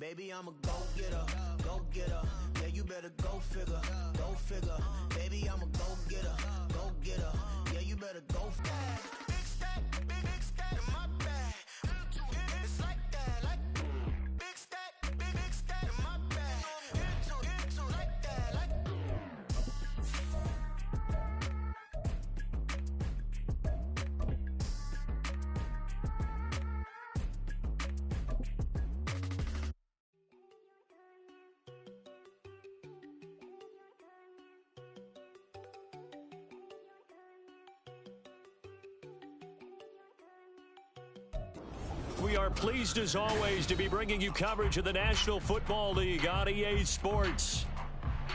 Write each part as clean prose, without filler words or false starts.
Baby, I'm a go-getter, go-getter. Yeah, you better go figure, go figure. Baby, I'm a go-getter, go-getter. Yeah, you better go figure. Big stack in my bag. It's like that, like big stack in my bag. Into like that, like. We are pleased as always to be bringing you coverage of the National Football League on EA Sports.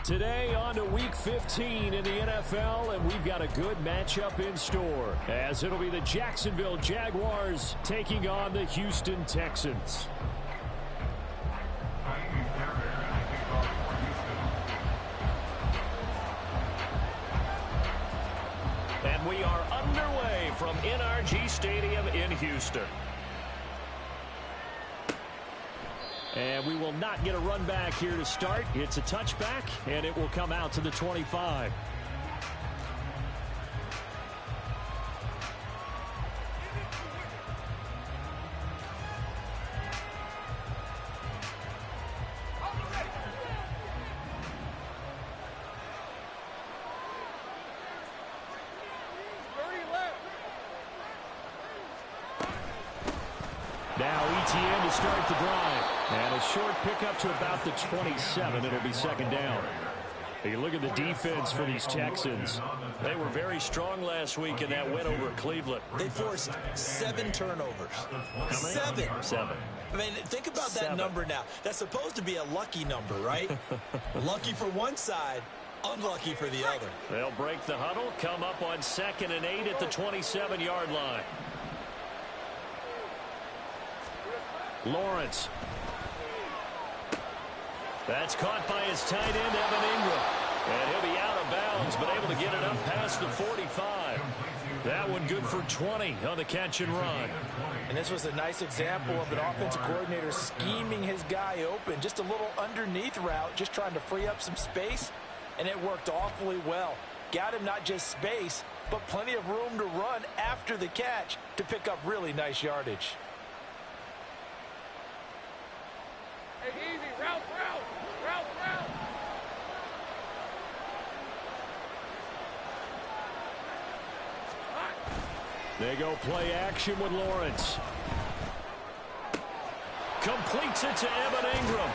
Today on to Week 15 in the NFL, and we've got a good matchup in store, as it'll be the Jacksonville Jaguars taking on the Houston Texans. And we are underway from NRG Stadium in Houston. And we will not get a run back here to start. It's a touchback, and it will come out to the 25. Now ETN to start the drive. And a short pickup to about the 27. It'll be second down. You look at the defense for these Texans. They were very strong last week in that win over Cleveland. They forced 7 turnovers. Seven. I mean, think about that number now. That's supposed to be a lucky number, right? Lucky for one side, unlucky for the other. They'll break the huddle, come up on 2nd and 8 at the 27-yard line. Lawrence. That's caught by his tight end, Evan Ingram. And he'll be out of bounds, but able to get it up past the 45. That one good for 20 on the catch and run. And this was a nice example of an offensive coordinator scheming his guy open. Just a little underneath route, just trying to free up some space, and it worked awfully well. Got him not just space, but plenty of room to run after the catch to pick up really nice yardage. Hey, easy, route. They go play action with Lawrence. Completes it to Evan Ingram.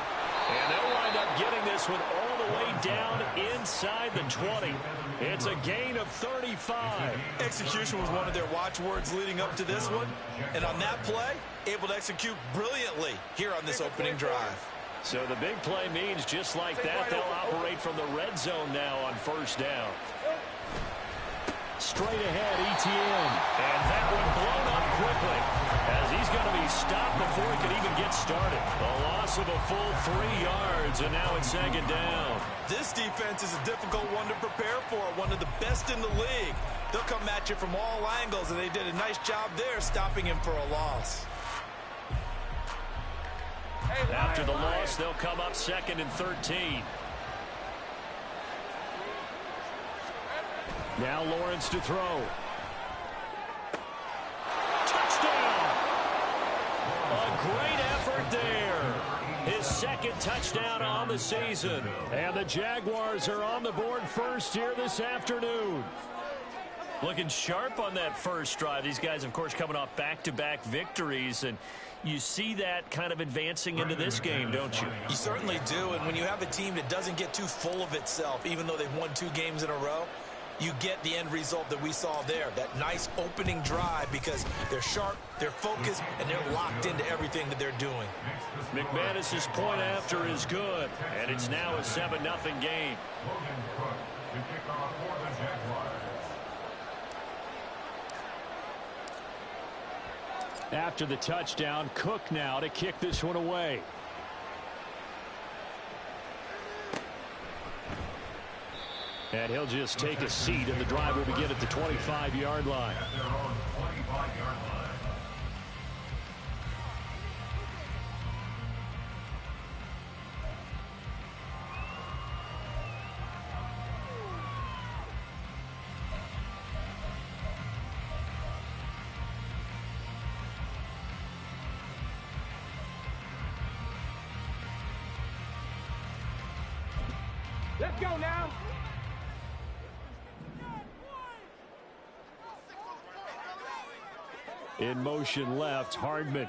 And they'll wind up getting this one all the way down inside the 20. It's a gain of 35. Execution was one of their watchwords leading up to this one. And on that play, able to execute brilliantly here on this opening drive. So the big play means just like that, they'll operate from the red zone now on first down. Straight ahead, ETN. And that one blown up quickly, as he's going to be stopped before he can even get started. A loss of a full 3 yards, and now it's second down. This defense is a difficult one to prepare for, one of the best in the league. They'll come at you from all angles, and they did a nice job there stopping him for a loss. After the loss, they'll come up 2nd and 13. Now Lawrence to throw. Touchdown! A great effort there. His 2nd touchdown on the season. And the Jaguars are on the board first here this afternoon. Looking sharp on that first drive. These guys, of course, coming off back-to-back victories, and you see that kind of advancing into this game, don't you? You certainly do, and when you have a team that doesn't get too full of itself, even though they've won 2 games in a row, you get the end result that we saw there, that nice opening drive, because they're sharp, they're focused, and they're locked into everything that they're doing. McManus's point after is good, and it's now a 7-0 game. After the touchdown, Cook now to kick this one away. And he'll just take a seat, and the drive will begin at the 25-yard line. Let's go now. In motion left, Hardman. A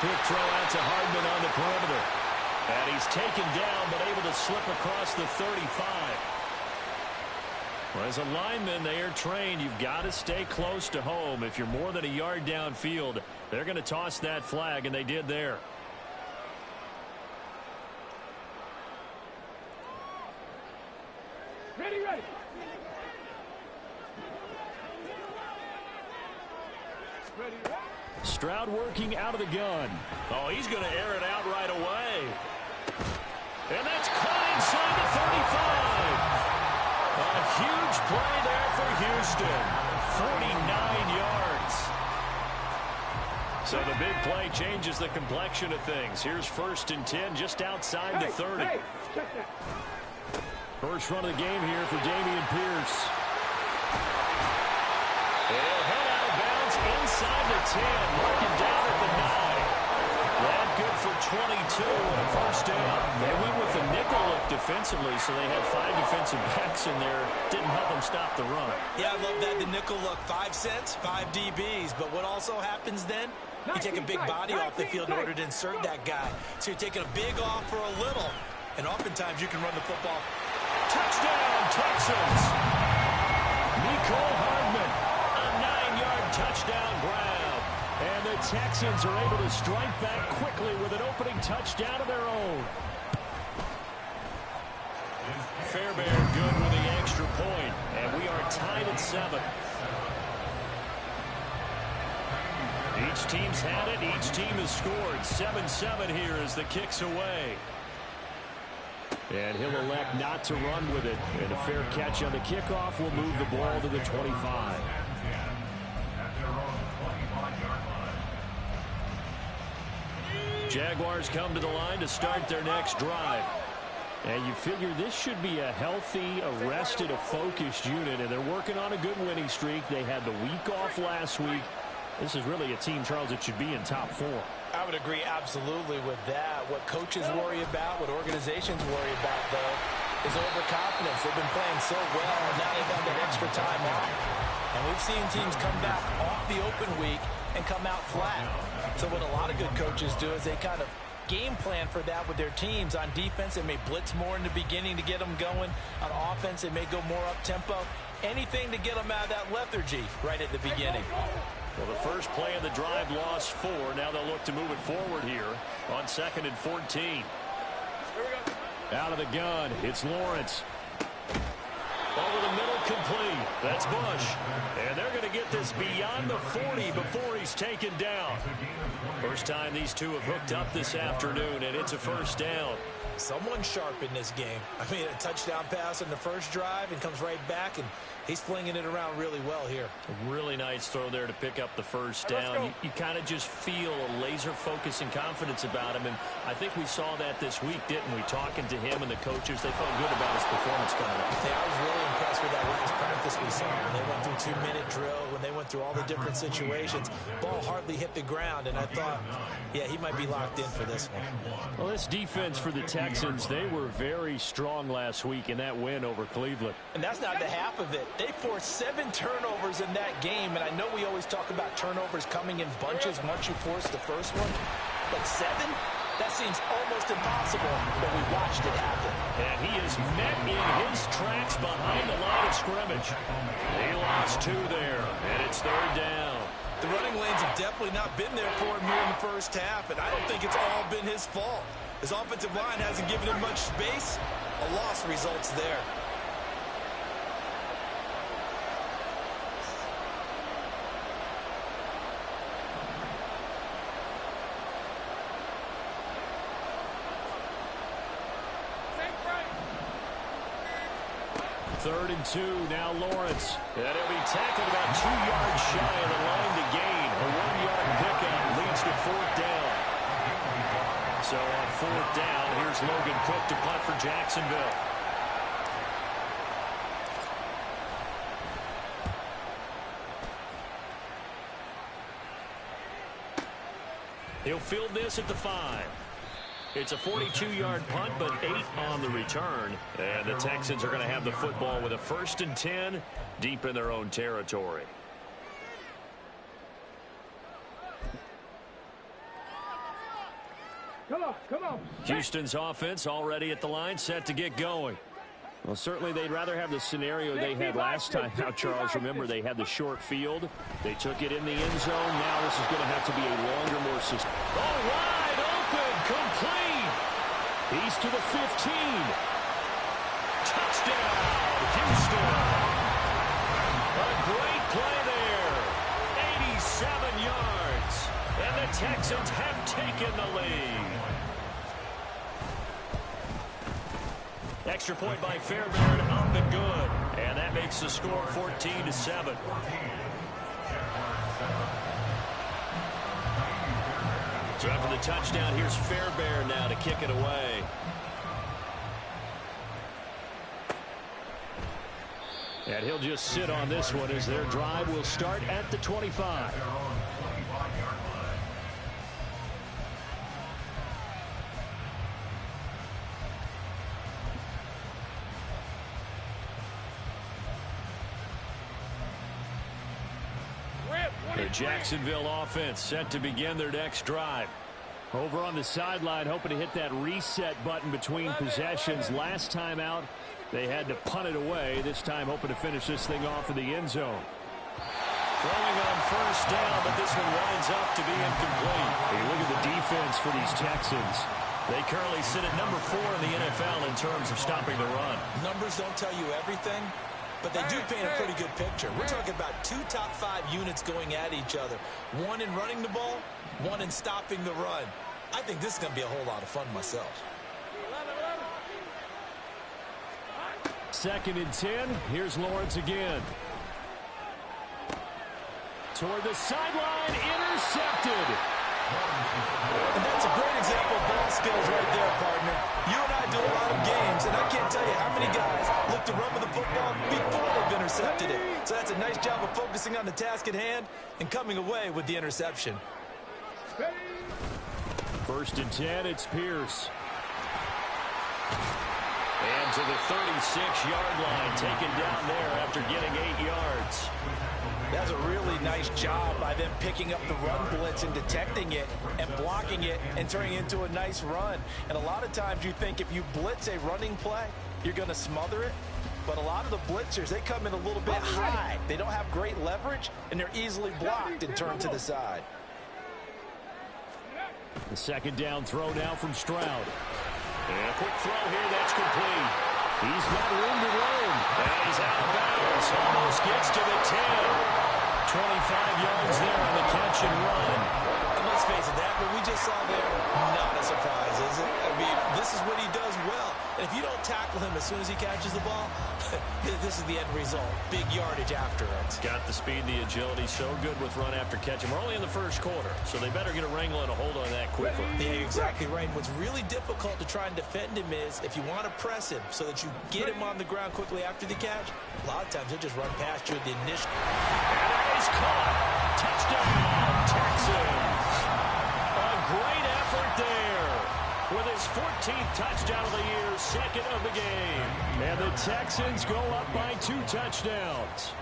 quick throw out to Hardman on the perimeter. And he's taken down, but able to slip across the 35. Well, as a lineman, they are trained. You've got to stay close to home. If you're more than a yard downfield, they're going to toss that flag, and they did there. Ready, ready. Ready, ready. Stroud working out of the gun. Oh, he's going to air it out right away. And that's caught inside the 35. A huge play there for Houston. 49 yards. So the big play changes the complexion of things. Here's 1st and 10 just outside the 30. Hey, check that. First run of the game here for Dameon Pierce. He'll head out of bounds inside the 10. Marking down at the 9. That good for 22 and a first down. They went with the nickel look defensively, so they had 5 defensive backs in there. Didn't help them stop the run. Yeah, I love that. The nickel look, 5 cents, 5 DBs. But what also happens then? You take a big body off the field in order to insert that guy. So you're taking a big off for a little. And oftentimes you can run the football. Touchdown, Texans. Nicole Hardman, a 9-yard touchdown grab. And the Texans are able to strike back quickly with an opening touchdown of their own. Fairbairn good with the extra point, and we are tied at 7. Each team's had it. Each team has scored. 7-7 here as the kick's away. And he'll elect not to run with it. And a fair catch on the kickoff will move the ball to the 25. Jaguars come to the line to start their next drive. And you figure this should be a healthy, a rested, a focused unit. And they're working on a good winning streak. They had the week off last week. This is really a team, Charles, that should be in top 4. I would agree absolutely with that. What coaches worry about, what organizations worry about, though, is overconfidence. They've been playing so well, and now they've got that extra time off. And we've seen teams come back off the open week and come out flat. So what a lot of good coaches do is they kind of game plan for that with their teams. On defense, they may blitz more in the beginning to get them going. On offense, they may go more up-tempo. Anything to get them out of that lethargy right at the beginning. Well, the first play of the drive lost 4. Now they'll look to move it forward here on 2nd and 14. Here we go. Out of the gun, it's Lawrence. Over the middle, complete. That's Bush. And they're going to get this beyond the 40 before he's taken down. First time these two have hooked up this afternoon, and it's a first down. Someone sharp in this game. I mean, a touchdown pass in the first drive and comes right back, and he's flinging it around really well here. A really nice throw there to pick up the first down. You kind of just feel a laser focus and confidence about him, and I think we saw that this week, didn't we? Talking to him and the coaches, they felt good about his performance coming up. Yeah, I was really impressed with that last practice we saw. When they went through 2-minute drill, when they went through all the different situations, ball hardly hit the ground, and I thought, yeah, he might be locked in for this one. Well, this defense for the Texans, they were very strong last week in that win over Cleveland. And that's not the half of it. They forced 7 turnovers in that game, and I know we always talk about turnovers coming in bunches once you force the first one, but 7? That seems almost impossible, but we watched it happen. And he is met in his tracks behind the line of scrimmage. He lost 2 there, and it's 3rd down. The running lanes have definitely not been there for him here in the first half, and I don't think it's all been his fault. His offensive line hasn't given him much space. A loss results there. Third and 2, now Lawrence. And he'll be tackled about 2 yards shy of the line to gain. A 1-yard pickup leads to 4th down. So on 4th down, here's Logan Cook to punt for Jacksonville. He'll field this at the 5. It's a 42-yard punt, but 8 on the return. And the Texans are going to have the football with a 1st and 10 deep in their own territory. Come on, come on. Houston's offense already at the line, set to get going. Well, certainly they'd rather have the scenario they had last time. Now, Charles, remember, they had the short field. They took it in the end zone. Now this is going to have to be a longer, more system. Oh, wide open, complete. He's to the 15. Touchdown, Houston. A great play there. 87 yards. And the Texans have taken the lead. Extra point by Fairbairn up and good. And that makes the score 14-7. So after the touchdown, here's Fairbairn now to kick it away. And he'll just sit on this one as their drive will start at the 25. The Jacksonville offense set to begin their next drive. Over on the sideline, hoping to hit that reset button between possessions. Last time out, they had to punt it away. This time, hoping to finish this thing off in the end zone. Throwing on 1st down, but this one winds up to be incomplete. Hey, look at the defense for these Texans. They currently sit at number 4 in the NFL in terms of stopping the run. Numbers don't tell you everything, but they do paint a pretty good picture. We're talking about 2 top 5 units going at each other. One in running the ball, one in stopping the run. I think this is going to be a whole lot of fun myself. 2nd and 10. Here's Lawrence again. Toward the sideline, intercepted. And that's a great example of ball skills right there, partner. You and I do a lot of games, and I can't tell you how many guys look to run with the football before they've intercepted it. So that's a nice job of focusing on the task at hand and coming away with the interception. 1st and 10, it's Pierce. And to the 36-yard line, taken down there after getting 8 yards. That's a really nice job by them picking up the run blitz and detecting it and blocking it and turning it into a nice run. And a lot of times you think if you blitz a running play, you're going to smother it. But a lot of the blitzers, they come in a little bit high. They don't have great leverage, and they're easily blocked and turned to the side. The 2nd down throw now from Stroud. And a quick throw here, that's complete. He's got room to roam. And he's out of bounds. Almost gets to the 10. 25 yards there on the catch and run. And let's face it, that what we just saw there, not a surprise, is it? I mean, this is what he does well. And if you don't tackle him as soon as he catches the ball, this is the end result. Big yardage after it. Got the speed, the agility, so good with run after catch. And we're only in the 1st quarter, so they better get a wrangle and a hold on that quickly. Yeah, you're exactly right. And what's really difficult to try and defend him is if you want to press him so that you get him on the ground quickly after the catch, a lot of times he'll just run past you at the initial. And that is caught. Touchdown, Texans. A great effort there. With his 14th touchdown of the year, 2nd of the game. And the Texans go up by 2 touchdowns.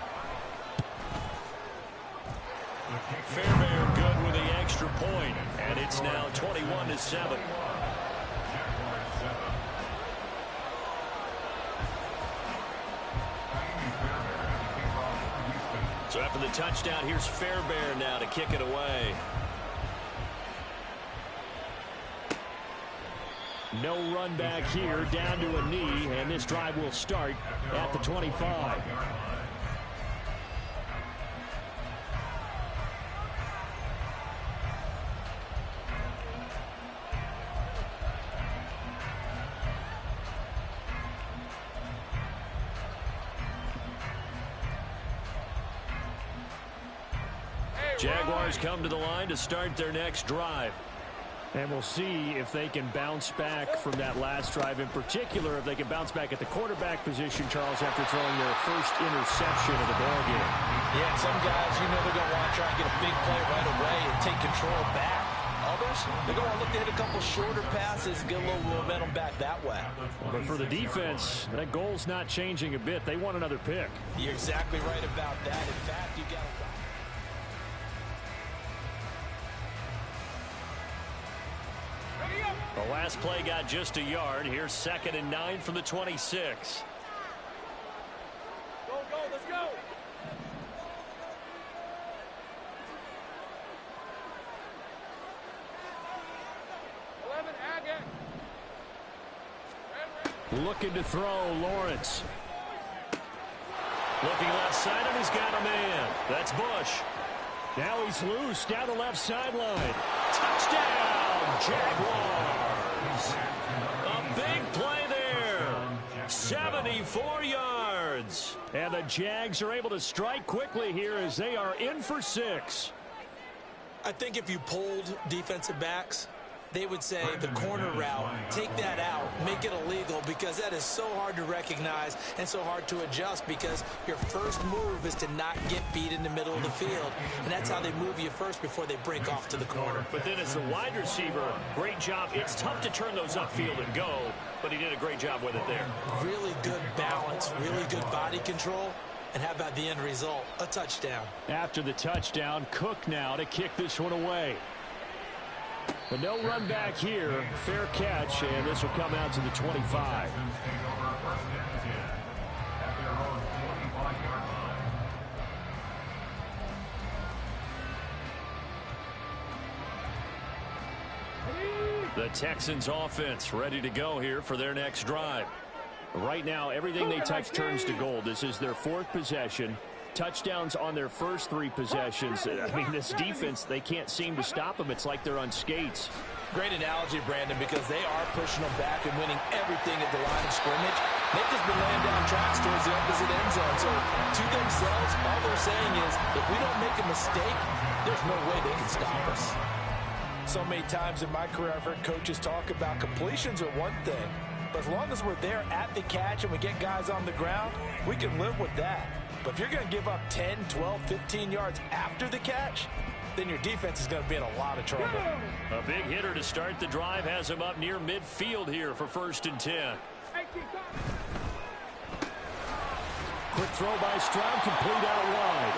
Fairbairn good with the extra point, and it's now 21-7. So after the touchdown, here's Fairbairn now to kick it away. No run back here, down to a knee, and this drive will start at the 25. Jaguars come to the line to start their next drive. And we'll see if they can bounce back from that last drive. In particular, if they can bounce back at the quarterback position, Charles, after throwing their first interception of the ballgame. Yeah, some guys, you know they're going to want to try and get a big play right away and take control back. Others, they're going to look to hit a couple shorter passes and get a little momentum back that way. But for the defense, that goal's not changing a bit. They want another pick. You're exactly right about that. In fact, you got The last play got just a yard. Here's 2nd and 9 from the 26. Go, let's go. Looking to throw, Lawrence. Looking left side, and he's got a man. That's Bush. Now he's loose down the left sideline. Touchdown, Jaguars. A big play there. 74 yards. And the Jags are able to strike quickly here as they are in for 6. I think if you polled defensive backs, they would say the corner route, take that out, make it illegal, because that is so hard to recognize and so hard to adjust, because your first move is to not get beat in the middle of the field. And that's how they move you first before they break off to the corner. But then as the wide receiver, great job. It's tough to turn those upfield and go, but he did a great job with it there. Really good balance, really good body control. And how about the end result? A touchdown. After the touchdown, Cook now to kick this one away. But no run back here. Fair catch, and this will come out to the 25. The Texans offense ready to go here for their next drive. Right now, everything they touch turns to gold. This is their 4th possession. Touchdowns on their first 3 possessions. I mean, this defense, they can't seem to stop them. It's like they're on skates. great analogy, Brandon, because they are pushing them back and winning everything at the line of scrimmage. They've just been laying down tracks towards the opposite end zone. So to themselves, all they're saying is, if we don't make a mistake, there's no way they can stop us. So many times in my career, I've heard coaches talk about completions are one thing, but as long as we're there at the catch and we get guys on the ground, we can live with that. But if you're going to give up 10, 12, 15 yards after the catch, then your defense is going to be in a lot of trouble. A big hitter to start the drive has him up near midfield here for 1st and 10. Quick throw by Stroud, complete out wide.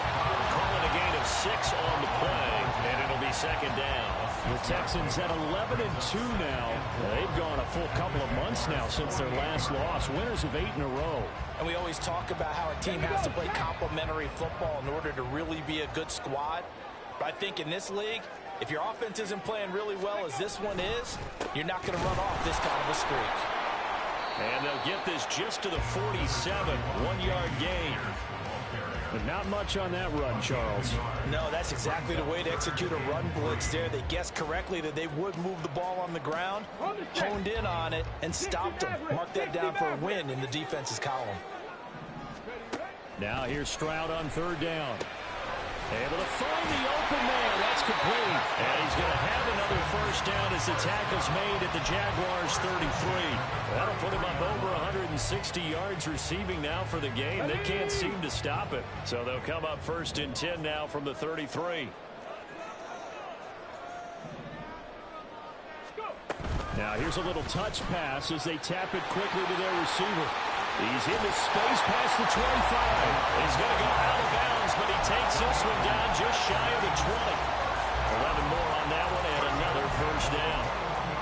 Calling a gain of 6 on the play, and it'll be 2nd down. The Texans at 11-2 now. They've gone a full couple of months now since their last loss. Winners of 8 in a row. And we always talk about how a team has to play complementary football in order to really be a good squad. But I think in this league, if your offense isn't playing really well as this one is, you're not going to run off this kind of a streak. And they'll get this just to the 47, 1-yard gain. But not much on that run, Charles. No, that's exactly the way to execute a run blitz there. They guessed correctly that they would move the ball on the ground, honed in on it, and stopped them. Mark that down for a win in the defense's column. Now here's Stroud on 3rd down. Able to find the open man. That's complete. And he's going to have another 1st down as the tackle's made at the Jaguars' 33. That'll put him up over 160 yards receiving now for the game. They can't seem to stop it. So they'll come up 1st and 10 now from the 33. Now here's a little touch pass as they tap it quickly to their receiver. He's into space past the 25. He's going to go out of bounds, but he takes this one down just shy of the 20. 11 more on that one and another 1st down.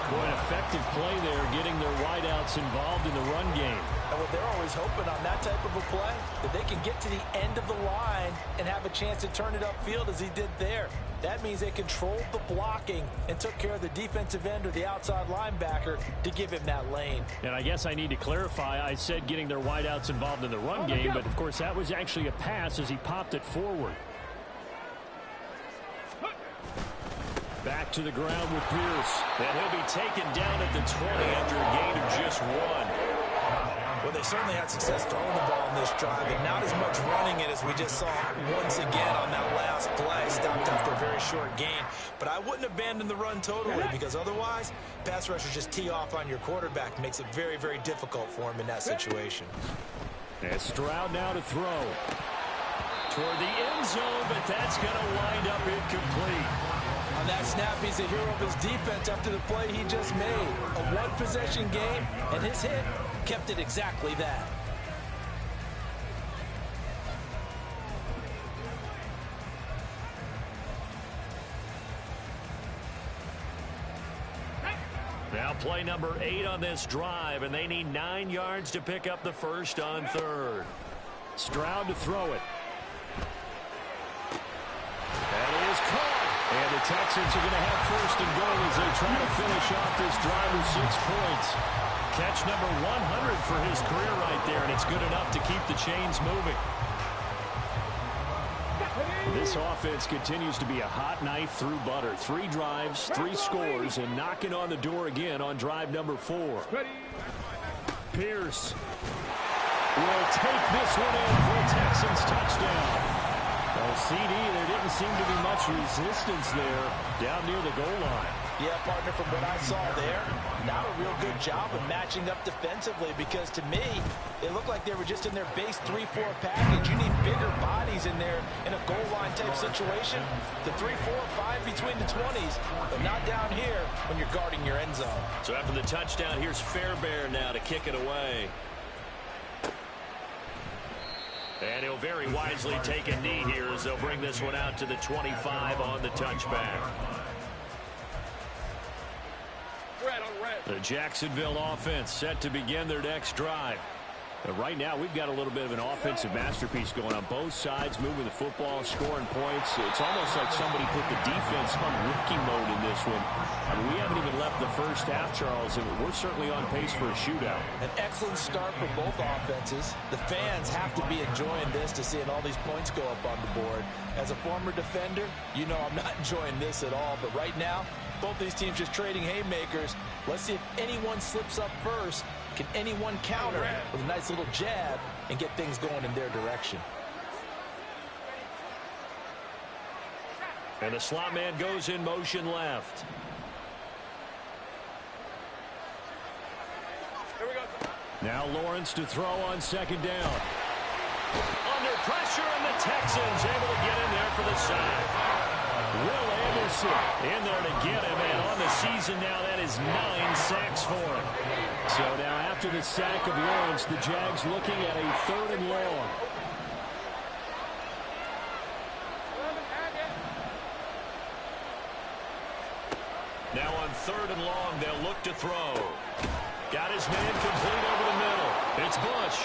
Boy, an effective play there, getting their wideouts involved in the run game. And what they're always hoping on that type of a play, that they can get to the end of the line and have a chance to turn it upfield as he did there. That means they controlled the blocking and took care of the defensive end or the outside linebacker to give him that lane. And I guess I need to clarify, I said getting their wideouts involved in the run game, but of course that was actually a pass as he popped it forward. Back to the ground with Pierce. And he'll be taken down at the 20 after a gain of just 1. Well, they certainly had success throwing the ball in this drive, and not as much running it as we just saw once again on that last play. Stopped after a very short gain. But I wouldn't abandon the run totally, because otherwise, pass rushers just tee off on your quarterback. Makes it very, very difficult for him in that situation. And Stroud now to throw. Toward the end zone, but that's going to wind up incomplete. On that snap, he's a hero of his defense after the play he just made. A one-possession game, and his hit kept it exactly that. Now play number 8 on this drive, and they need 9 yards to pick up the first on third. Stroud to throw it. That is caught. And the Texans are going to have first and goal as they try to finish off this drive with 6 points. Catch number 100 for his career right there, and it's good enough to keep the chains moving. This offense continues to be a hot knife through butter. 3 drives, 3 scores, and knocking on the door again on drive number 4. Pierce will take this one in for a Texans touchdown. Well, CD, there didn't seem to be much resistance there down near the goal line. Yeah, partner, from what I saw there, not a real good job of matching up defensively because to me, it looked like they were just in their base 3-4 package. You need bigger bodies in there in a goal line type situation. The 3-4 fine between the 20s, but not down here when you're guarding your end zone. So after the touchdown, here's Fairbairn now to kick it away. And he'll very wisely take a knee here as they'll bring this one out to the 25 on the touchback. The Jacksonville offense set to begin their next drive. But right now, we've got a little bit of an offensive masterpiece going on both sides, moving the football, scoring points. It's almost like somebody put the defense on rookie mode in this one. I mean, we haven't even left the first half, Charles, and we're certainly on pace for a shootout. An excellent start for both offenses. The fans have to be enjoying this to seeing all these points go up on the board. As a former defender, you know I'm not enjoying this at all. But right now, both these teams just trading haymakers. Let's see if anyone slips up first. Can anyone counter with a nice little jab and get things going in their direction? And the slot man goes in motion left. Now Lawrence to throw on second down. Under pressure, and the Texans able to get in there for the sack. Will Anderson in there to get him, and on the season now, that is 9 sacks for him. So now after the sack of Lawrence, the Jags looking at a 3rd and long. Now on 3rd and long, they'll look to throw. Got his man complete over the middle. It's Bush.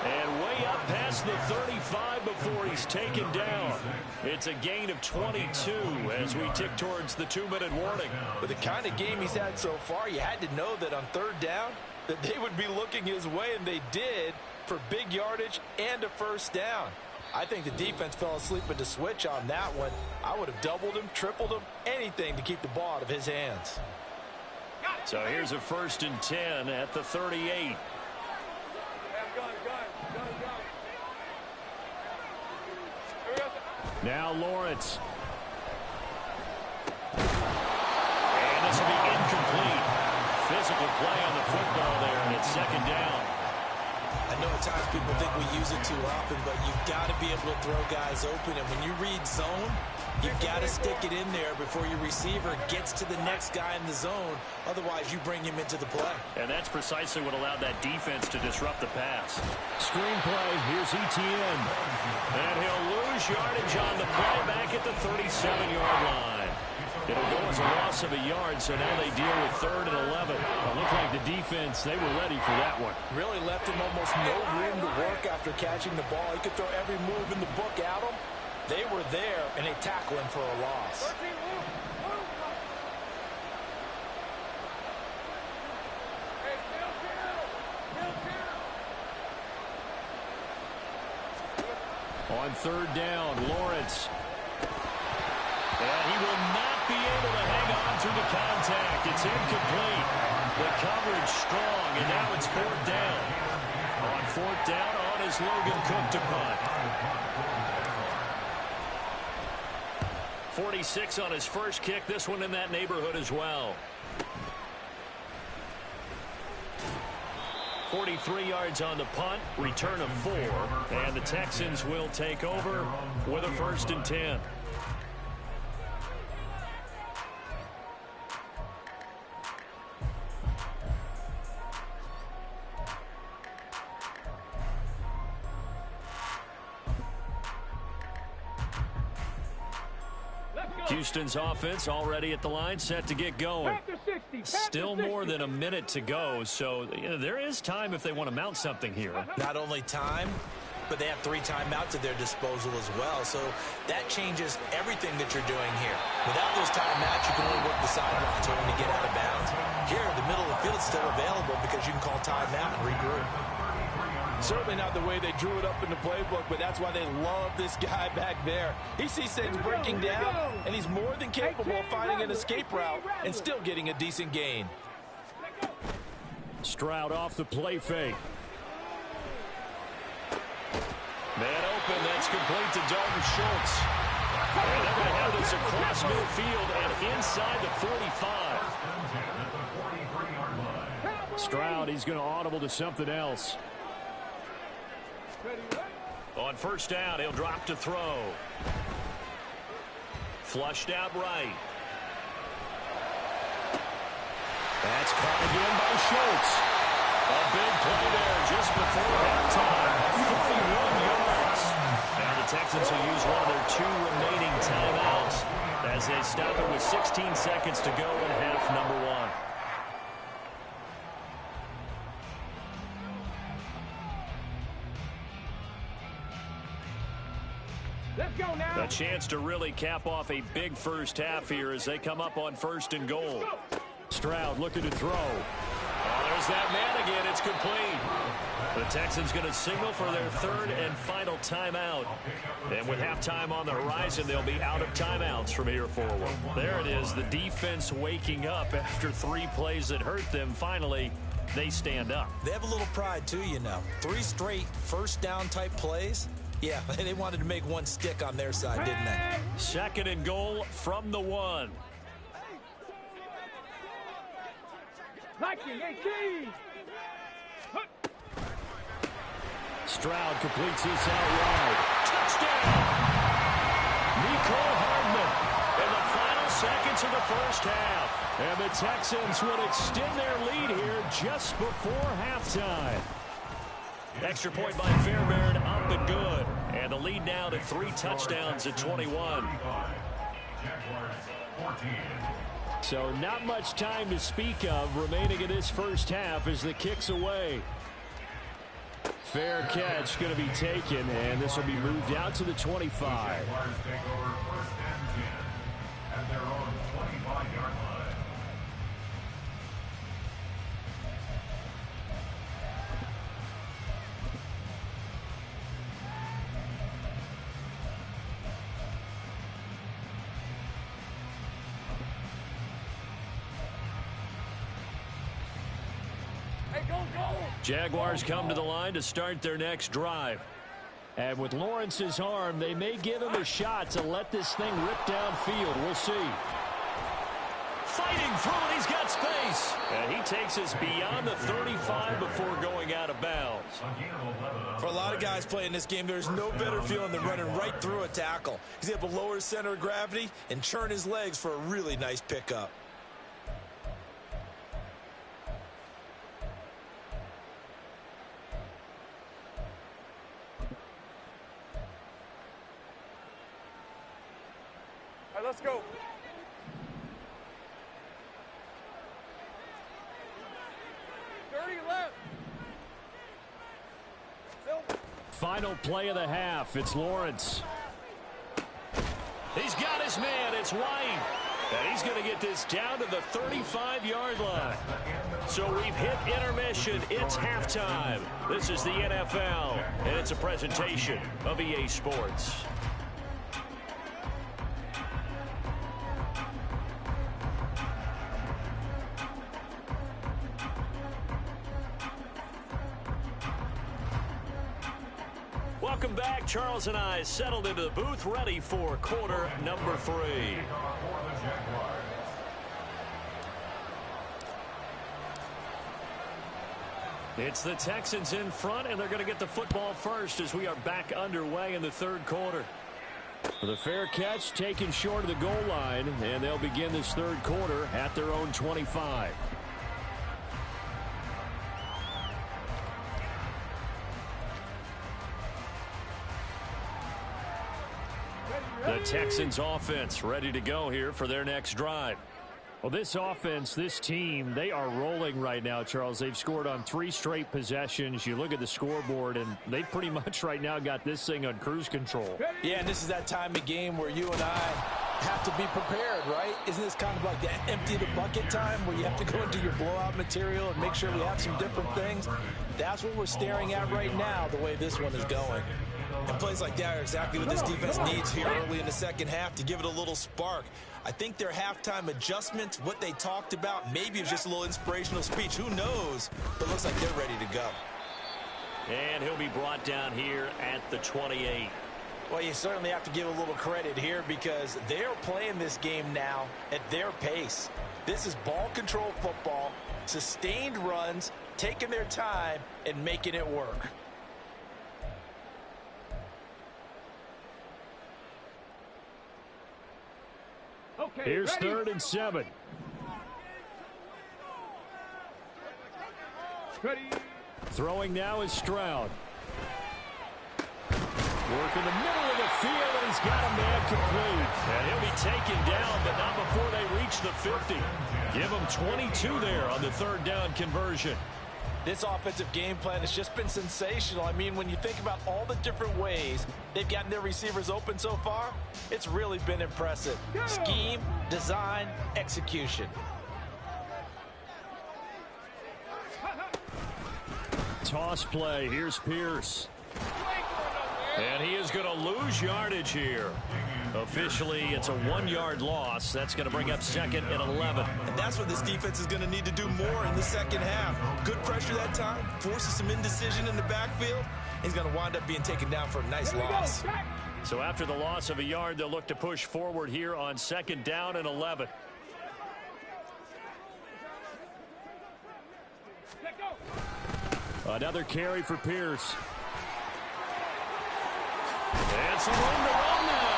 And way up past the 35 before he's taken down. It's a gain of 22 as we tick towards the 2-minute warning. With the kind of game he's had so far, you had to know that on 3rd down that they would be looking his way, and they did, for big yardage and a first down. I think the defense fell asleep at the switch on that one. I would have doubled him, tripled him, anything to keep the ball out of his hands. So here's a 1st and 10 at the 38. Now Lawrence. And this will be incomplete. Physical play on the football there, and it's 2nd down. I know at times people think we use it too often, but you've got to be able to throw guys open. And when you read zone, you've got to stick it in there before your receiver gets to the next guy in the zone. Otherwise, you bring him into the play. And that's precisely what allowed that defense to disrupt the pass. Screenplay, here's ETN. And he'll lose yardage on the play back at the 37-yard line. It'll go as a loss of a yard, so now they deal with 3rd and 11. It looked like the defense, they were ready for that one. Really left him almost no room to work after catching the ball. He could throw every move in the book at him. They were there, and they tackle him for a loss. On 3rd down, Lawrence. And he will not be able to hang on through the contact. It's incomplete. The coverage strong, and now it's 4th down. On 4th down, on is Logan Cook to punt. 46 on his first kick. This one in that neighborhood as well. 43 yards on the punt, return of 4, and the Texans will take over with a 1st and 10. Houston's offense already at the line, set to get going. Still more than a minute to go, so there is time if they want to mount something here. Not only time, but they have 3 timeouts at their disposal as well. So that changes everything that you're doing here. Without those timeouts, you can only work the sidelines or when you get out of bounds. Here, the middle of the field is still available because you can call timeout and regroup. Certainly not the way they drew it up in the playbook, but that's why they love this guy back there. He sees things breaking down, and he's more than capable of finding an escape route and still getting a decent gain. Stroud off the play fake. Man open, that's complete to Dalton Schultz. And they're going to have this across midfield and inside the 45. Stroud, he's going to audible to something else. On first down, he'll drop to throw. Flushed out right. That's caught again by Schultz. A big play there just before halftime. 41 yards. Now the Texans will use one of their 2 remaining timeouts as they stop it with 16 seconds to go in half number 1. Let's go now. A chance to really cap off a big first half here as they come up on first and goal. Stroud looking to throw. Oh, there's that man again. It's complete. The Texans going to signal for their 3rd and final timeout. And with halftime on the horizon, they'll be out of timeouts from here forward. There it is, the defense waking up after 3 plays that hurt them. Finally, they stand up. They have a little pride, too, you know. 3 straight first down type plays. Yeah, they wanted to make one stick on their side, didn't they? 2nd and goal from the 1. Stroud completes this out wide. Touchdown! Nicole Hardman in the final seconds of the first half. And the Texans will extend their lead here just before halftime. Extra point by Fairbairn, up and good. And the lead now to 3 touchdowns at 21. So not much time to speak of remaining in this first half as the kick's away. Fair catch going to be taken, and this will be moved out to the 25. Jaguars come to the line to start their next drive. And with Lawrence's arm, they may give him a shot to let this thing rip downfield. We'll see. Fighting through it, he's got space. And he takes us beyond the 35 before going out of bounds. For a lot of guys playing this game, there's no better feeling than running right through a tackle. He's able to lower his center of gravity and churn his legs for a really nice pickup. Let's go. 30 left. Final play of the half. It's Lawrence. He's got his man. It's White. And he's going to get this down to the 35-yard line. So we've hit intermission. It's halftime. This is the NFL, and it's a presentation of EA Sports. Welcome back. Charles and I settled into the booth, ready for quarter number 3. It's the Texans in front, and they're going to get the football first as we are back underway in the 3rd quarter. The fair catch taken short of the goal line, and they'll begin this 3rd quarter at their own 25. The Texans offense ready to go here for their next drive. Well, this offense, this team, they are rolling right now, Charles. They've scored on 3 straight possessions. You look at the scoreboard, and they pretty much right now got this thing on cruise control. Yeah, and this is that time of game where you and I have to be prepared, right? Isn't this kind of like that empty the bucket time where you have to go into your blowout material and make sure we have some different things? That's what we're staring at right now, the way this one is going. And plays like that are exactly what this defense needs here early in the second half to give it a little spark. I think their halftime adjustments, what they talked about, maybe it's just a little inspirational speech. Who knows? But it looks like they're ready to go. And he'll be brought down here at the 28. Well, you certainly have to give a little credit here because they're playing this game now at their pace. This is ball control football, sustained runs, taking their time, and making it work. Okay, Here's ready? 3rd and 7. Ready. Throwing now is Stroud. Work in the middle of the field, and he's got a man complete. And he'll be taken down, but not before they reach the 50. Give him 22 there on the 3rd down conversion. This offensive game plan has just been sensational. I mean, when you think about all the different ways they've gotten their receivers open so far, it's really been impressive. Scheme, design, execution. Toss play. Here's Pierce. And he is going to lose yardage here. Officially, it's a 1-yard loss. That's going to bring up 2nd and 11. And that's what this defense is going to need to do more in the second half. Good pressure that time, forces some indecision in the backfield. He's going to wind up being taken down for a nice loss. So after the loss of a yard, they'll look to push forward here on 2nd down and 11. Another carry for Pierce. And some room to run now.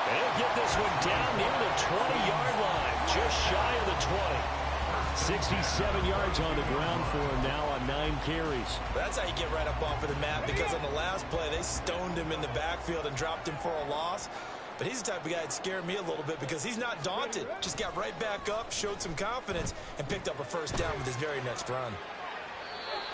They'll get this one down near the 20-yard line, just shy of the 20. 67 yards on the ground for him now on 9 carries. That's how you get right up off of the mat, because on the last play, they stoned him in the backfield and dropped him for a loss. But he's the type of guy that scared me a little bit because he's not daunted. Just got right back up, showed some confidence, and picked up a 1st down with his very next run.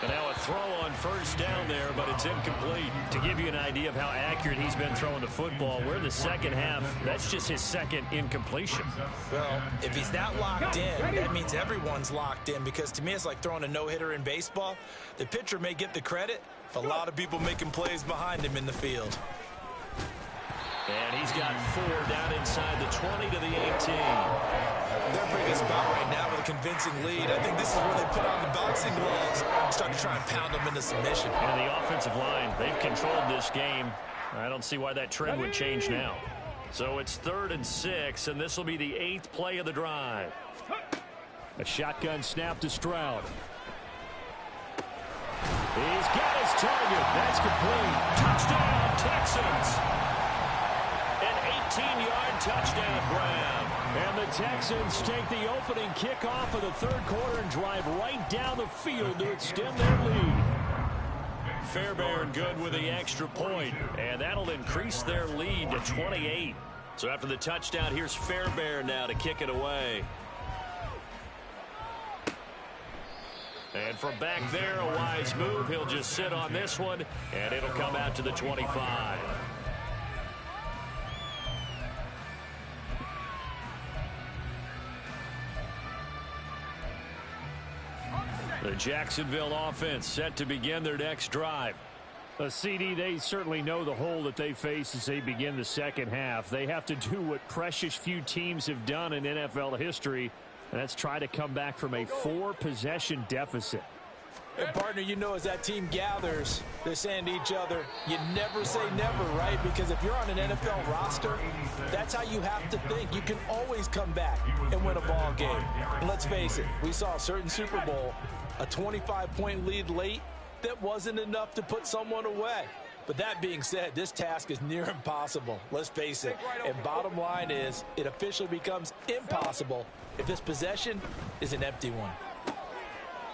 And now a throw on 1st down there, but it's incomplete. To give you an idea of how accurate he's been throwing the football, we're in the second half. That's just his 2nd incompletion. Well, if he's that locked in, that means everyone's locked in, because to me it's like throwing a no-hitter in baseball. The pitcher may get the credit, a lot of people making plays behind him in the field. And he's got 4 down inside the 20 to the 18. They're in a pretty good spot right now with a convincing lead. I think this is where they put on the boxing gloves and start to try and pound them into submission. And the offensive line, they've controlled this game. I don't see why that trend would change now. So it's 3rd and 6, and this will be the 8th play of the drive. A shotgun snap to Stroud. He's got his target. That's complete. Touchdown, Texans. An 18-yard touchdown grab. And the Texans take the opening kickoff of the 3rd quarter and drive right down the field to extend their lead. Fairbairn good with the extra point, and that'll increase their lead to 28. So after the touchdown, here's Fairbairn now to kick it away. And from back there, a wise move. He'll just sit on this one, and it'll come out to the 25. The Jacksonville offense set to begin their next drive. CD, they certainly know the hole that they face as they begin the second half. They have to do what precious few teams have done in NFL history, and that's try to come back from a 4-possession deficit. And partner, you know, as that team gathers, they're saying to each other, you never say never, right? Because if you're on an NFL roster, that's how you have to think. You can always come back and win a ball game. And let's face it, we saw a certain Super Bowl, a 25-point lead late that wasn't enough to put someone away. But that being said, this task is near impossible. Let's face it. And bottom line is, it officially becomes impossible if this possession is an empty one.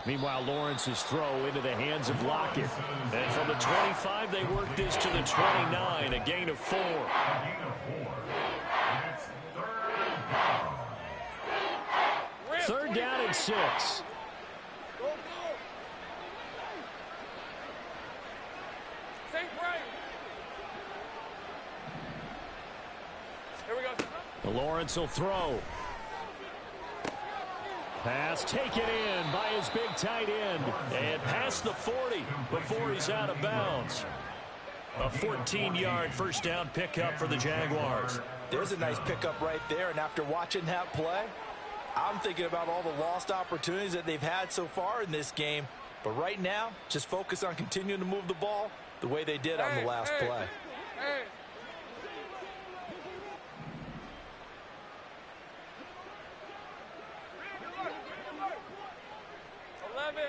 Meanwhile, Lawrence's throw into the hands of Lockett. And from the 25, they work this to the 29, a gain of 4. Third down and 6. Here we go. Lawrence will throw. Pass taken in by his big tight end. And past the 40 before he's out of bounds. A 14-yard first down pickup for the Jaguars. There's a nice pickup right there, and after watching that play, I'm thinking about all the lost opportunities that they've had so far in this game. But right now, just focus on continuing to move the ball the way they did on the last play. Hey. 11.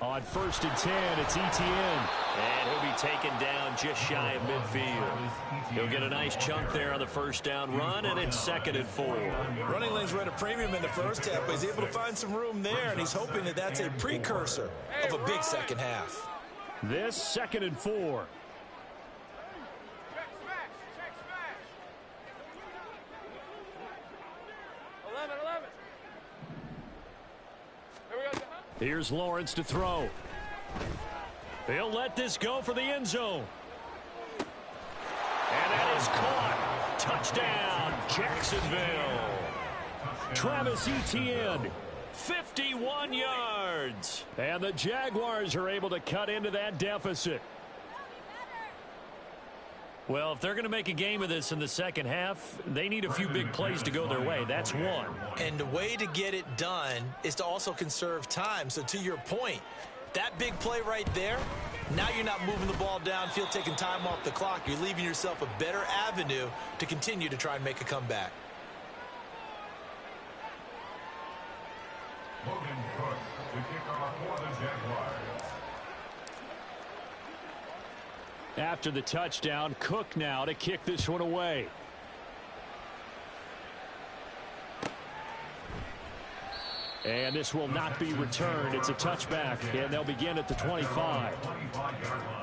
On 1st and 10, it's Etienne. And he'll be taken down just shy of midfield. He'll get a nice chunk there on the first down run, and it's 2nd and 4. Running lanes were at a premium in the first half, but he's able to find some room there, and he's hoping that that's a precursor of a big second half. This 2nd and 4. Check smash. 11. Here we go. Here's Lawrence to throw. He'll let this go for the end zone. And that is caught. Touchdown, Jacksonville. Travis Etienne, 51 yards. And the Jaguars are able to cut into that deficit. Well, if they're going to make a game of this in the second half, they need a few big plays to go their way. That's one. And the way to get it done is to also conserve time. So to your point, that big play right there, now you're not moving the ball downfield, taking time off the clock. You're leaving yourself a better avenue to continue to try and make a comeback. Logan Cook to kick off for the Jaguars. After the touchdown, Cook now to kick this one away. And this will not be returned. It's a touchback, and they'll begin at the 25. 25-yard line.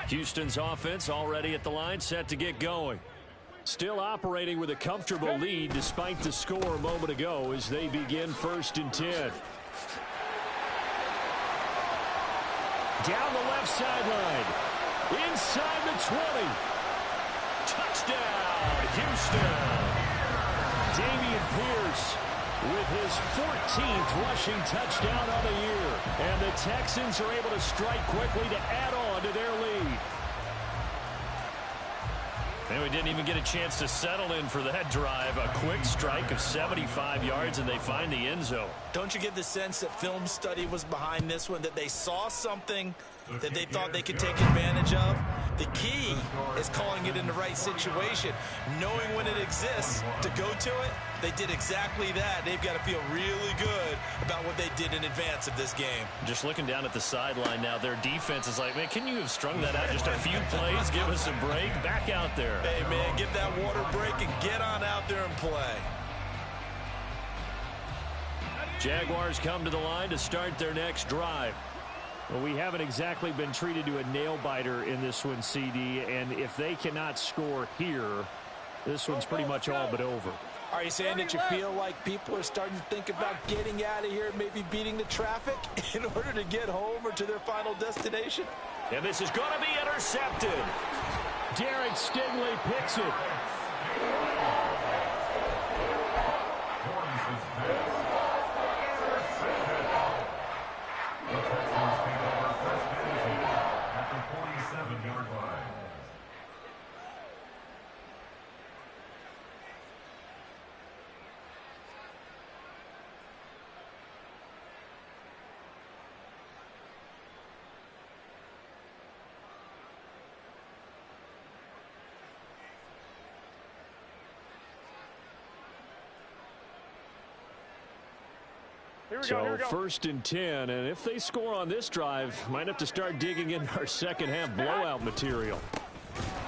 Houston's offense already at the line, set to get going. Still operating with a comfortable lead despite the score a moment ago as they begin 1st and 10. Down the left sideline. Inside the 20. Touchdown, Houston. Dameon Pierce with his 14th rushing touchdown of the year. And the Texans are able to strike quickly to add on to their lead. And we didn't even get a chance to settle in for that drive. A quick strike of 75 yards, and they find the end zone. Don't you get the sense that film study was behind this one, that they saw something that they thought they could take advantage of? The key is calling it in the right situation, knowing when it exists to go to it. They did exactly that. They've got to feel really good about what they did in advance of this game. Just looking down at the sideline now, their defense is like, man, can you have strung that out just a few plays? Give us a break. Back out there. Hey, man, get that water break and get on out there and play. Jaguars come to the line to start their next drive. Well, we haven't exactly been treated to a nail-biter in this one, CD, and if they cannot score here, this one's pretty much all but over. Are you saying that you feel like people are starting to think about getting out of here, maybe beating the traffic in order to get home or to their final destination? And this is going to be intercepted. Derek Stingley picks it. So first and 10, and if they score on this drive, might have to start digging in our second half blowout material.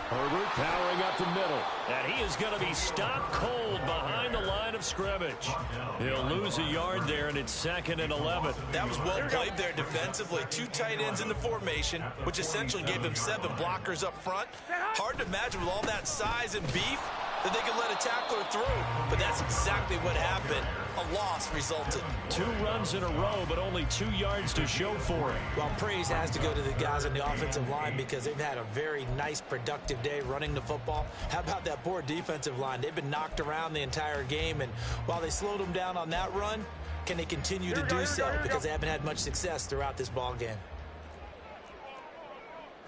Herbert powering up the middle, and he is going to be stopped cold behind the line of scrimmage. He'll lose a yard there, and it's 2nd and 11. That was well played there defensively. 2 tight ends in the formation, which essentially gave them 7 blockers up front. Hard to imagine with all that size and beef that they could let a tackler through, but that's exactly what happened. A loss resulted. 2 runs in a row, but only 2 yards to show for it. Well, praise has to go to the guys on the offensive line because they've had a very nice, productive day running the football. How about that poor defensive line? They've been knocked around the entire game, and while they slowed them down on that run, can they continue to do so? Because they haven't had much success throughout this ball game.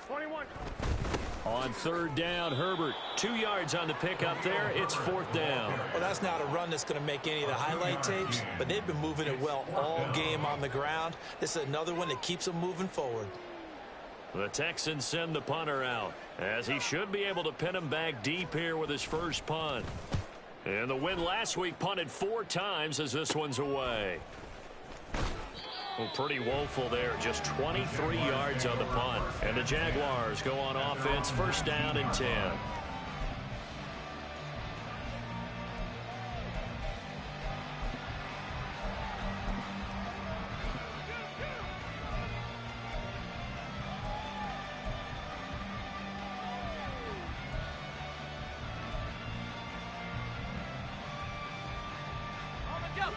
21. On 3rd down, Herbert, 2 yards on the pickup there. It's 4th down. Well, that's not a run that's going to make any of the highlight tapes, but they've been moving it well all game on the ground. This is another one that keeps them moving forward. The Texans send the punter out, as he should be able to pin him back deep here with his first punt. And the win last week punted 4 times as this one's away. Well, pretty woeful there. Just 23 yards on the punt. And the Jaguars go on offense, 1st down and 10.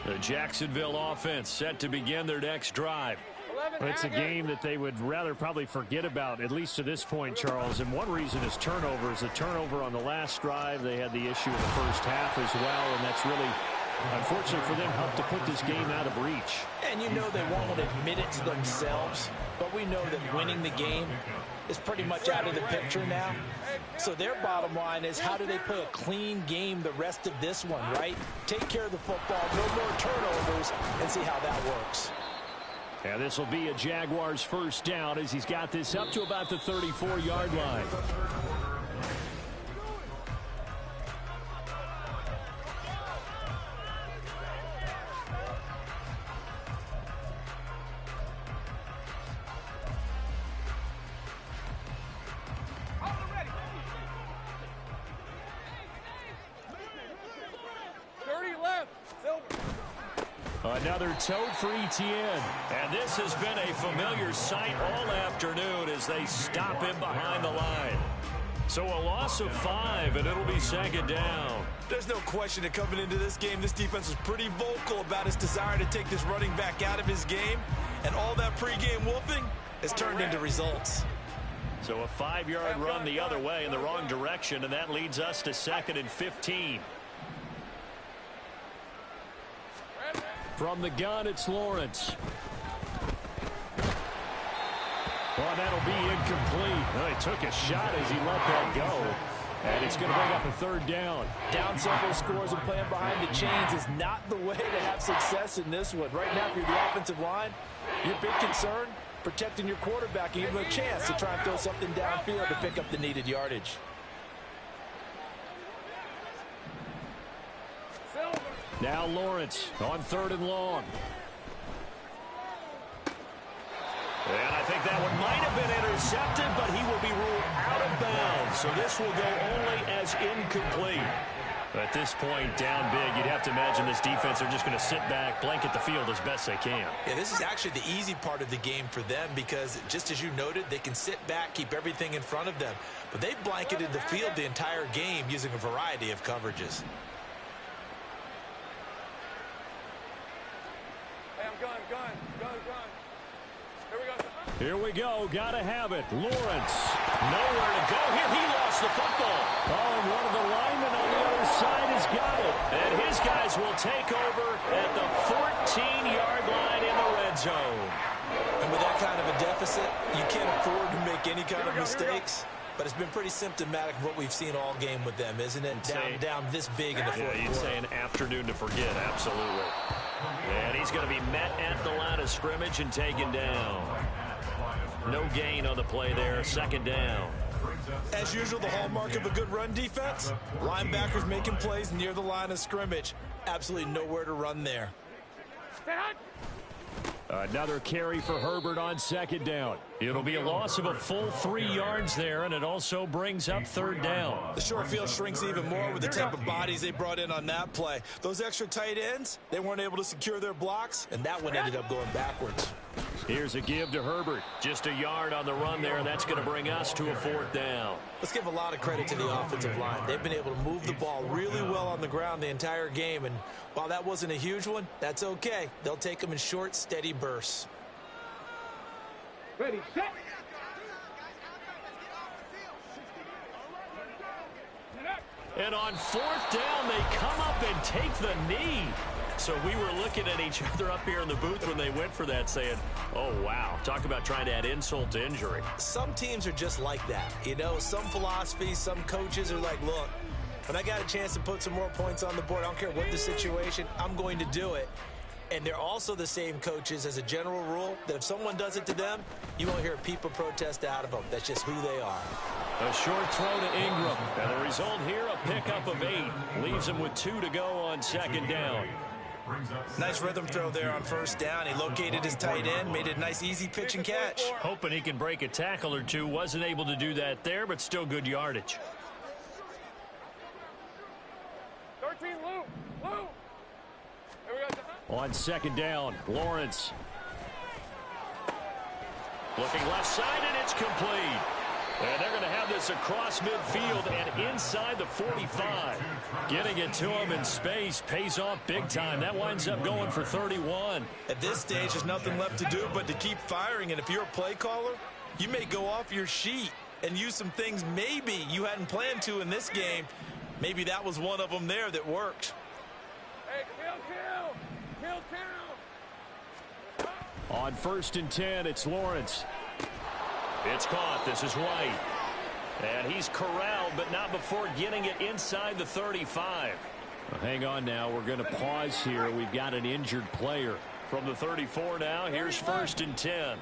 The Jacksonville offense set to begin their next drive. It's a game that they would rather probably forget about, at least to this point, Charles. And one reason is turnovers. The turnover on the last drive, they had the issue in the first half as well, and that's really, unfortunately for them, helped to put this game out of reach. And you know they won't admit it to themselves, but we know that winning the game is pretty much out of the picture now. So their bottom line is, how do they play a clean game the rest of this one, right? Take care of the football, no more turnovers, and see how that works. And this will be a Jaguars 1st down as he's got this up to about the 34-yard line. Another tote for Etienne. And this has been a familiar sight all afternoon as they stop him behind the line. So a loss of 5, and it'll be 2nd down. There's no question that coming into this game, this defense was pretty vocal about its desire to take this running back out of his game. And all that pregame wolfing has turned into results. So a 5-yard run the other way in the wrong direction, and that leads us to 2nd and 15. From the gun, it's Lawrence. Well, that'll be incomplete. Well, he took a shot as he let that go. And it's going to bring up a 3rd down. Down several scores and playing behind the chains is not the way to have success in this one. Right now, if you're the offensive line, your big concern, protecting your quarterback and give him a chance to try and throw something downfield to pick up the needed yardage. Now Lawrence on 3rd and long. And I think that one might have been intercepted, but he will be ruled out of bounds. So this will go only as incomplete. At this point, down big, you'd have to imagine this defense are just going to sit back, blanket the field as best they can. Yeah, this is actually the easy part of the game for them because, just as you noted, they can sit back, keep everything in front of them. But they've blanketed the field the entire game using a variety of coverages. Here we go. Gotta have it. Lawrence. Nowhere to go here. He lost the football. Oh, and one of the linemen on the other side has got it. And his guys will take over at the 14-yard line in the red zone. And with that kind of a deficit, you can't afford to make any kind of mistakes. But it's been pretty symptomatic of what we've seen all game with them, isn't it? Down this big in the fourth quarter. You'd say an afternoon to forget, absolutely. And he's going to be met at the line of scrimmage and taken down. No gain on the play there, 2nd down. As usual, the hallmark of a good run defense, linebackers making plays near the line of scrimmage. Absolutely nowhere to run there. Stand on. Another carry for Herbert on second down. It'll be a loss of a full 3 yards there, and it also brings up third down. The short field shrinks even more with the type of bodies they brought in on that play. Those extra tight ends, they weren't able to secure their blocks, and that one ended up going backwards. Here's a give to Herbert. Just a yard on the run there, and that's going to bring us to a fourth down. Let's give a lot of credit to the offensive line. They've been able to move the ball really well on the ground the entire game, and while that wasn't a huge one, that's okay. They'll take them in short, steady bursts. Ready, set. And on fourth down, they come up and take the knee. So we were looking at each other up here in the booth when they went for that saying, oh, wow, talk about trying to add insult to injury. Some teams are just like that. You know, some philosophies, some coaches are like, look, when I got a chance to put some more points on the board, I don't care what the situation, I'm going to do it. And they're also the same coaches as a general rule that if someone does it to them, you won't hear people protest out of them. That's just who they are. A short throw to Ingram. And the result here, a pickup of 8. Leaves him with 2 to go on second down. Nice rhythm throw there on first down. He located his tight end, made it a nice easy pitch and catch. Hoping he can break a tackle or two. Wasn't able to do that there, but still good yardage. 13, Lou. Lou. Here we go. On second down, Lawrence. Looking left side, and it's complete. And they're going to have this across midfield and inside the 45. Getting it to him in space pays off big time. That winds up going for 31. At this stage, there's nothing left to do but to keep firing. And if you're a play caller, you may go off your sheet and use some things maybe you hadn't planned to in this game. Maybe that was one of them there that worked. Hey, kill. On first and 10, it's Lawrence. It's caught. This is White. And he's corralled, but not before getting it inside the 35. Well, hang on now. We're going to pause here. We've got an injured player. From the 34 now, here's first and 10.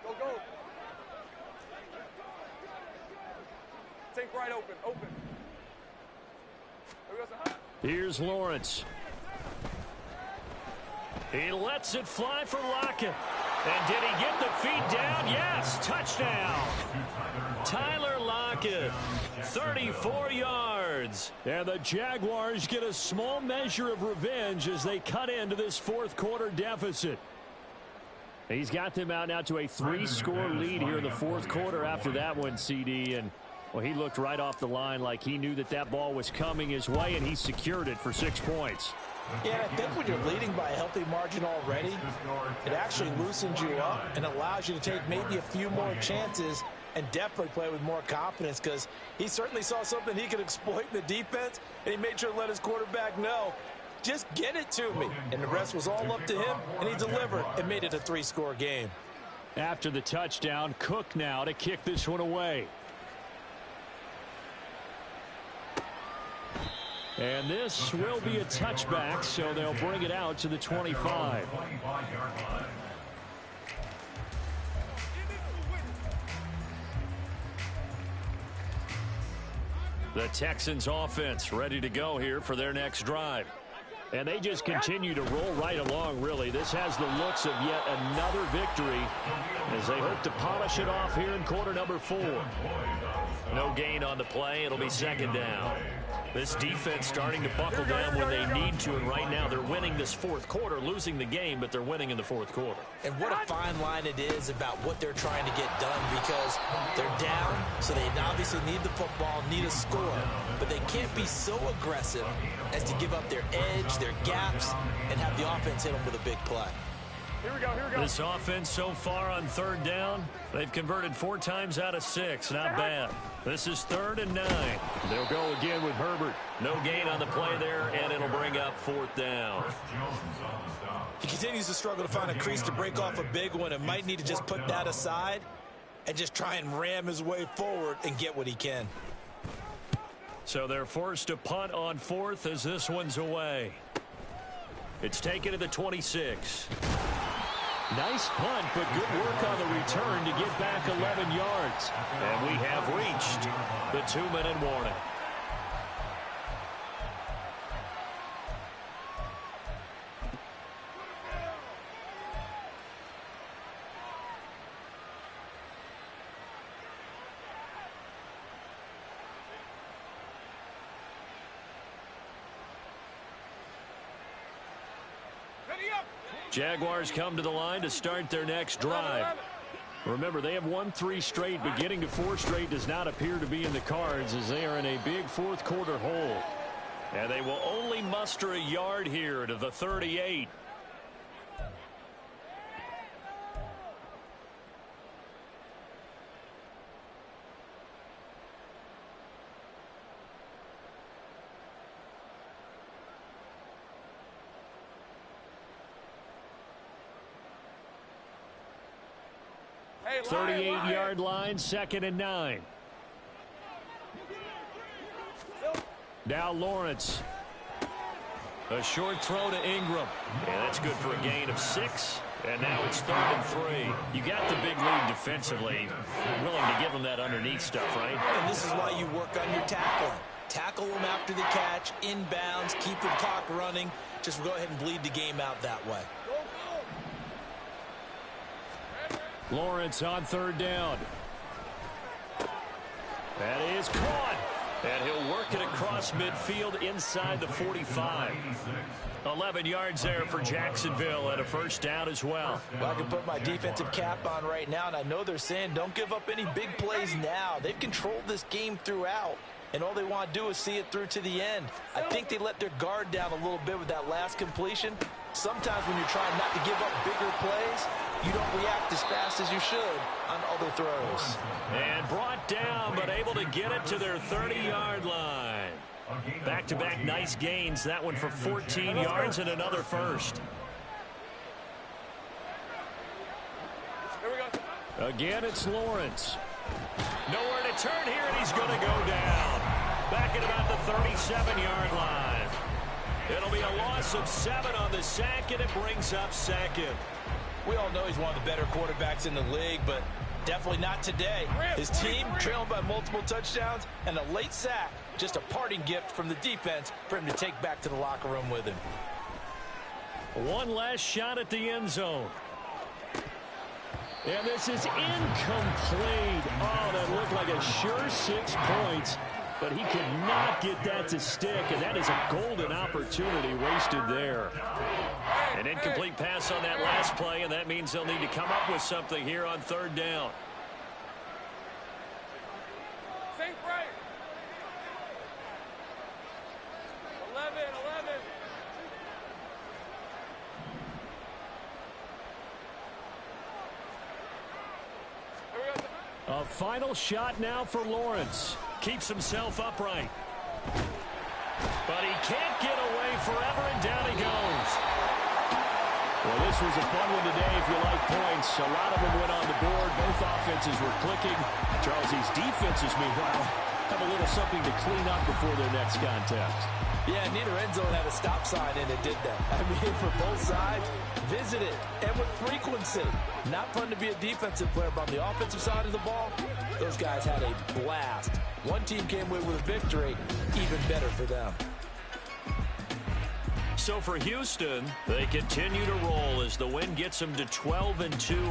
Go. Take right open. Here we go. Here's Lawrence. He lets it fly for Lockett. And did he get the feet down? Yes, touchdown. Tyler Lockett, 34 yards. And the Jaguars get a small measure of revenge as they cut into this fourth quarter deficit. He's got them out now to a 3-score lead here in the fourth quarter after that one, CD. And, well, he looked right off the line like he knew that ball was coming his way, and he secured it for 6 points. Yeah, I think when you're leading by a healthy margin already, it actually loosens you up and allows you to take maybe a few more chances and definitely play with more confidence, because he certainly saw something he could exploit in the defense, and he made sure to let his quarterback know, just get it to me. And the rest was all up to him, and he delivered and made it a 3-score game. After the touchdown, Cook now to kick this one away. And this will be a touchback, so they'll bring it out to the 25. The Texans offense ready to go here for their next drive. And they just continue to roll right along, really. This has the looks of yet another victory as they hope to polish it off here in quarter number 4. No gain on the play. It'll be second down. This defense starting to buckle down when they need to, and right now they're winning this fourth quarter, losing the game, but they're winning in the fourth quarter. And what a fine line it is about what they're trying to get done, because they're down, so they obviously need the football, need a score, but they can't be so aggressive as to give up their edge, their gaps, and have the offense hit them with a big play. Here we go. This offense so far on third down, they've converted 4 times out of 6. Not bad. This is 3rd and 9. They'll go again with Herbert. No gain on the play there, and it'll bring up 4th down. He continues to struggle to find a crease to break off a big one, and might need to just put that aside and just try and ram his way forward and get what he can. So they're forced to punt on 4th as this one's away. It's taken to the 26. Nice punt, but good work on the return to get back 11 yards. And we have reached the 2-minute warning. Jaguars come to the line to start their next drive. Remember, they have won 3 straight, but getting to 4 straight does not appear to be in the cards as they are in a big fourth quarter hole. And they will only muster a yard here to the 38. Hey, 38-yard line, 2nd and 9. Now Lawrence. A short throw to Ingram. Yeah, that's good for a gain of 6. And now it's 3rd and 3. You got the big lead defensively. Willing to give them that underneath stuff, right? And this is why you work on your tackling. Tackle them after the catch, inbounds, keep the clock running. Just go ahead and bleed the game out that way. Lawrence on 3rd down. That is caught. And he'll work it across midfield inside the 45. 11 yards there for Jacksonville and a 1st down as well. Well, I can put my defensive cap on right now, and I know they're saying don't give up any big plays now. They've controlled this game throughout, and all they want to do is see it through to the end. I think they let their guard down a little bit with that last completion. Sometimes when you're trying not to give up bigger plays, you don't react as fast as you should on other throws. And brought down, but able to get it to their 30-yard line. Back-to-back nice gains. That one for 14 yards and another 1st. Here we go. Again, it's Lawrence. Nowhere to turn here, and he's going to go down. Back at about the 37-yard line. It'll be a loss of 7 on the sack, and it brings up 2nd. We all know he's one of the better quarterbacks in the league, but definitely not today. His team trailing by multiple touchdowns and a late sack. Just a parting gift from the defense for him to take back to the locker room with him. One last shot at the end zone. And this is incomplete. Oh, that looked like a sure 6 points. But he could not get that to stick, and that is a golden opportunity wasted there. An incomplete pass on that last play, and that means they'll need to come up with something here on 3rd down. Sink right. 11. Here we go. A final shot now for Lawrence. Keeps himself upright. But he can't get away forever, and down he goes. Well, this was a fun one today if you like points. A lot of them went on the board. Both offenses were clicking. Charles, these defenses, meanwhile, have a little something to clean up before their next contest. Yeah, neither end zone had a stop sign, and it did that. I mean, for both sides, visit it, and with frequency. Not fun to be a defensive player, but on the offensive side of the ball, those guys had a blast. One team came away with a victory, even better for them. So for Houston, they continue to roll as the win gets them to 12-2.